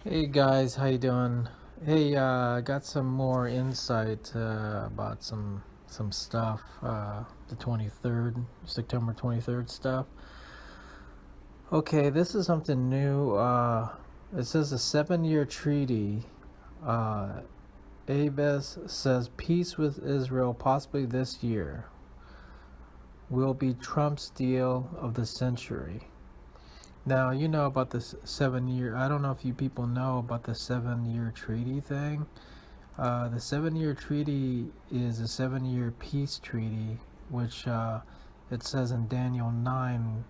Hey guys, how you doing? Hey, got some more insight about some stuff. The 23rd, September 23rd stuff. Okay, this is something new. It says a 7-year treaty. Uh, Abes says peace with Israel possibly this year will be Trump's deal of the century. Now, you know about this 7-year. I don't know if you people know about the 7-year treaty thing. The 7-year treaty is a 7-year peace treaty, which it says in Daniel 9,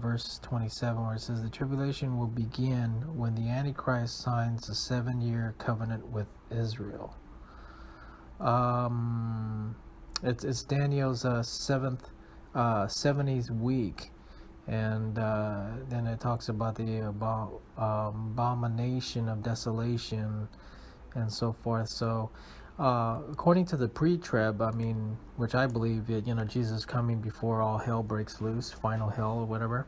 verse 27, where it says, the tribulation will begin when the Antichrist signs a 7-year covenant with Israel. It's Daniel's 70th week. And then it talks about the abomination of desolation and so forth. So, according to the pre-trib, I mean, which I believe, Jesus coming before all hell breaks loose, final hell or whatever.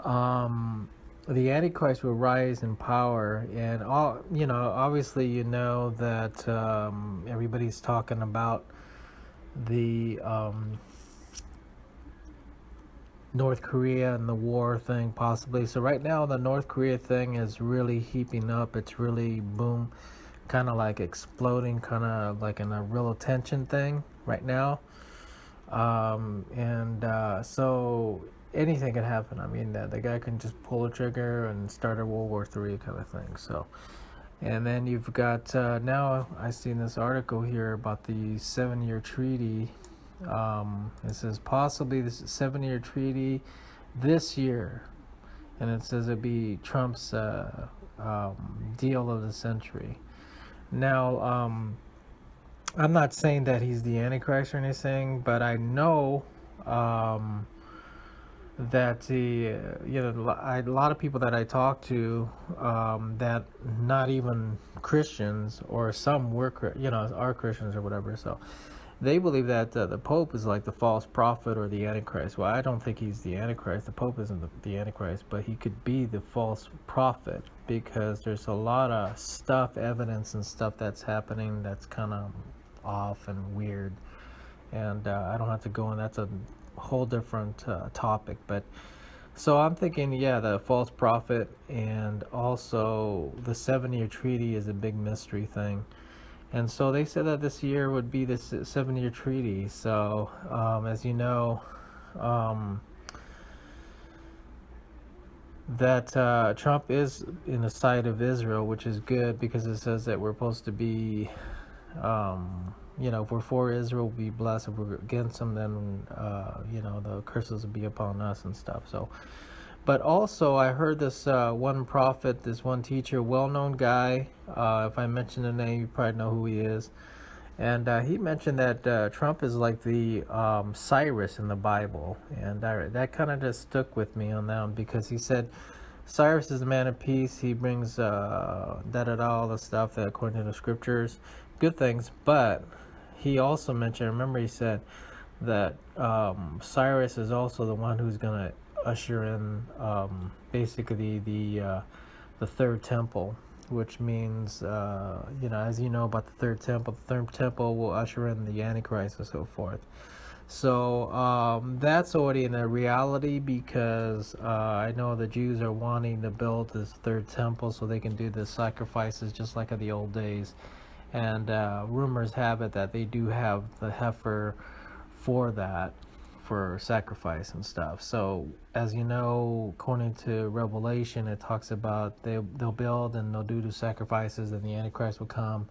The Antichrist will rise in power, and obviously, that everybody's talking about the North Korea and the war thing possibly. So right now the North Korea thing is really heaping up. It's really boom, kind of like exploding, kind of like in a real attention thing right now. So anything can happen. I mean, the guy can just pull a trigger and start a World War III kind of thing. So, and then you've got now I seen this article here about the 7-year treaty. It says possibly this 7-year treaty this year, and it says it'd be Trump's deal of the century. Now, I'm not saying that he's the Antichrist or anything, but I know that a lot of people that I talk to, that not even Christians, or some were are Christians or whatever, so they believe that the Pope is like the false prophet or the Antichrist. Well, I don't think he's the Antichrist. The Pope isn't the Antichrist, but he could be the false prophet, because there's a lot of evidence and stuff that's happening that's kind of off and weird. And I don't have to go in. That's a whole different topic. But so I'm thinking, yeah, the false prophet, and also the 7-year treaty is a big mystery thing. And so they said that this year would be this 7-year treaty. So, as you know, that Trump is in the side of Israel, which is good, because it says that we're supposed to be, if we're for Israel, we'll be blessed. If we're against them, then, the curses will be upon us and stuff. So, but also I heard this one prophet, this one teacher, well-known guy. If I mention the name, you probably know who he is. And he mentioned that Trump is like the Cyrus in the Bible. And that kind of just stuck with me on that one, because he said Cyrus is a man of peace. He brings all the stuff that according to the scriptures, good things. But he also mentioned, remember he said that Cyrus is also the one who's going to usher in basically the third temple, which means as you know about the third temple will usher in the Antichrist and so forth. So that's already in a reality, because I know the Jews are wanting to build this third temple so they can do the sacrifices just like in the old days. And rumors have it that they do have the heifer for that, for sacrifice and stuff. So as you know, according to Revelation, it talks about they'll build and they'll do the sacrifices, and the Antichrist will come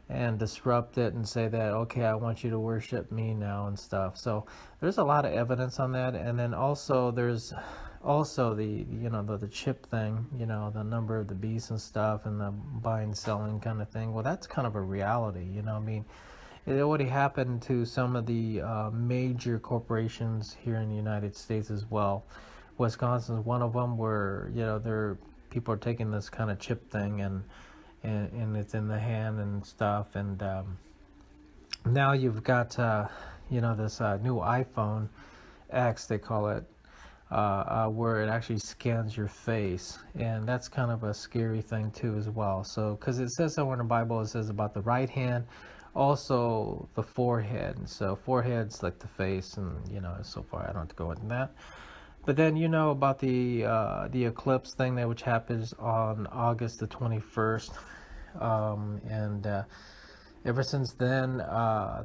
and disrupt it and say that, okay, I want you to worship me now and stuff. So there's a lot of evidence on that. And then also there's also the chip thing, the number of the beasts and stuff, and the buying selling kind of thing. Well, that's kind of a reality, I mean, it already happened to some of the major corporations here in the United States as well. Wisconsin's one of them, where people are taking this kind of chip thing, and it's in the hand and stuff. And now you've got this new iPhone X, they call it. where it actually scans your face, and that's kind of a scary thing too as well. So because it says somewhere in the Bible, it says about the right hand, also the forehead. So forehead's like the face, and so far I don't have to go into that. But then about the eclipse thing that which happens on August the 21st, and ever since then,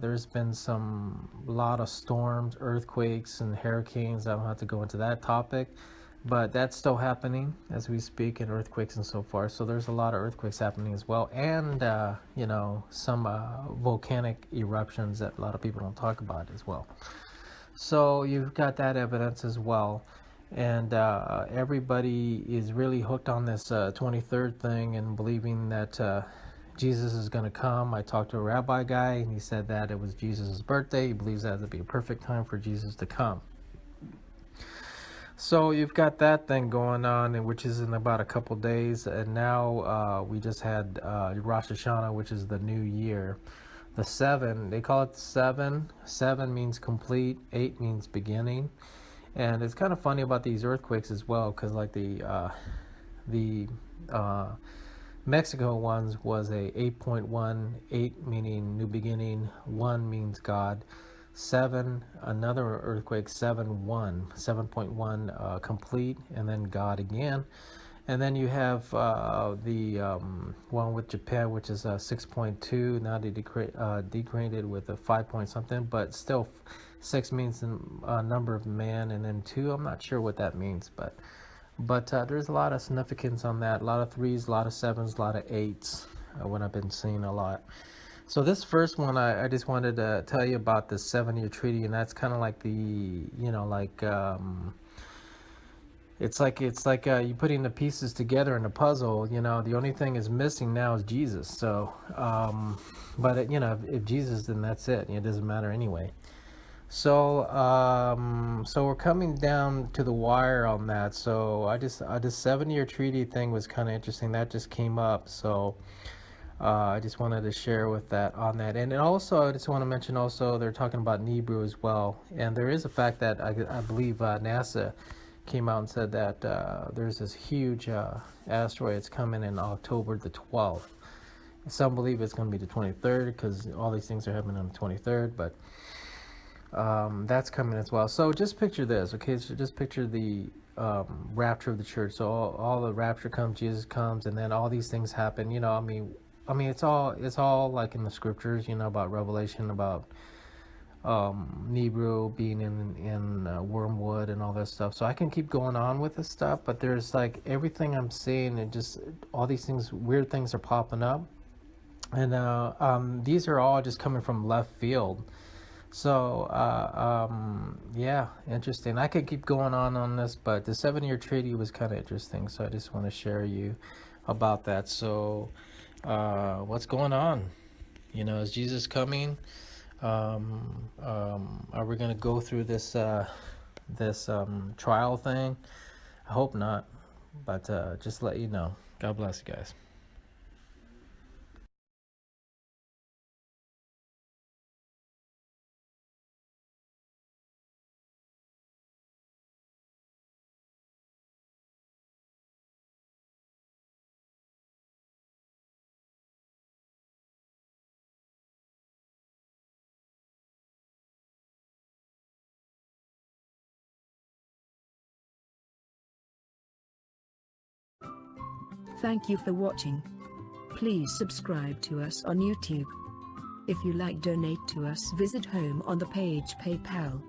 there's been a lot of storms, earthquakes, and hurricanes. I don't have to go into that topic, but that's still happening as we speak, and earthquakes and so forth. So there's a lot of earthquakes happening as well, and some volcanic eruptions that a lot of people don't talk about as well. So you've got that evidence as well. And everybody is really hooked on this 23rd thing and believing that Jesus is going to come. I talked to a rabbi guy, and he said that it was Jesus' birthday. He believes that would be a perfect time for Jesus to come. So you've got that thing going on, which is in about a couple days. And now we just had Rosh Hashanah, which is the new year. The 7, they call it 7. 7 means complete, 8 means beginning. And it's kind of funny about these earthquakes as well, because like the Mexico ones was a 8.1, 8 meaning new beginning, 1 means God, 7, another earthquake, 7.1 complete, and then God again. And then you have the one with Japan, which is 6.2. Now they degraded with a 5 point something, but still 6 means a number of man, and then 2, I'm not sure what that means, but there's a lot of significance on that. A lot of 3s, a lot of 7s, a lot of 8s, what I've been seeing a lot. So this first one, I just wanted to tell you about the 7-year treaty, and that's kind of like the, it's like you putting the pieces together in a puzzle. The only thing is missing now is Jesus. So, but if Jesus, then that's it. It doesn't matter anyway. So, so we're coming down to the wire on that. So this 7-year treaty thing was kind of interesting. That just came up. So, I just wanted to share with that on that. And also, I just want to mention also, they're talking about Nebrew as well. And there is a fact that I believe NASA came out and said that there's this huge asteroid that's coming in October the 12th. Some believe it's going to be the 23rd because all these things are happening on the 23rd, but that's coming as well. So just picture this, okay? So just picture the rapture of the church. So all the rapture comes, Jesus comes, and then all these things happen. I mean, it's all like in the scriptures, about Revelation, about Nebrew being in wormwood and all that stuff. So I can keep going on with this stuff, but there's like everything I'm seeing, and just all these things, weird things are popping up, and these are all just coming from left field. So yeah, interesting. I could keep going on this, but the 7-year treaty was kind of interesting, so I just want to share you about that. So what's going on? Is Jesus coming? Are we going to go through this trial thing? I hope not, but just let you know. God bless you guys. Thank you for watching. Please subscribe to us on YouTube. If you like, donate to us, visit home on the page PayPal.